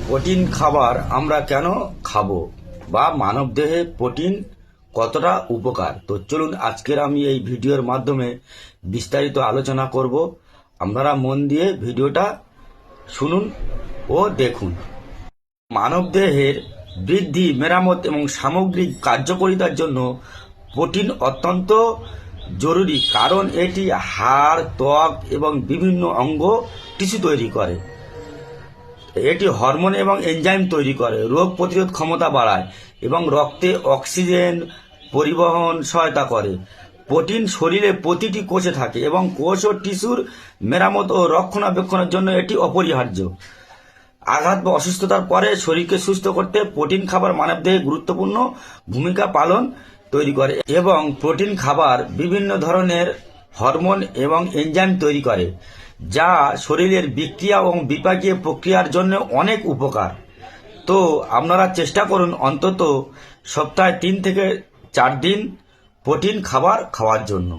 Protein খাবার আমরা কেন খাবো বা মানবদেহে প্রোটিন কতটা উপকার। তো চলুন আজকের আমি এই ভিডিওর মাধ্যমে বিস্তারিত আলোচনা করব। আপনারা মন দিয়ে ভিডিওটা শুনুন ও দেখুন। মানবদেহের বৃদ্ধি, মেরামত এবং সামগ্রিক কার্যকারিতার জন্য প্রোটিন অত্যন্ত জরুরি, কারণ এটি হাড়, ত্বক এবং বিভিন্ন অঙ্গ টিস্যু তৈরি করে। এটি হরমোন এবং এনজাইম তৈরি করে, রোগ প্রতিরোধ ক্ষমতা বাড়ায় এবং রক্তে অক্সিজেন পরিবহন সহায়তা করে। প্রোটিন শরীরে প্রতিটি কোষে থাকে এবং কোষ ও টিস্যুর মেরামত ও রক্ষণাবেক্ষণের জন্য এটি অপরিহার্য। আঘাত বা অসুস্থতার পরে শরীরকে সুস্থ করতে প্রোটিন খাবার মানবদেহে গুরুত্বপূর্ণ ভূমিকা তৈরি করে এবং প্রোটিন খাবার বিভিন্ন ধরনের হরমোন এবং এনজাইম তৈরি করে, যা শরীরের বিক্রিয়া এবং বিপাকীয় প্রক্রিয়ার জন্য অনেক উপকার। তো আপনারা চেষ্টা করুন অন্তত সপ্তাহে 3 থেকে 4 দিন প্রোটিন খাবার খাওয়ার জন্য।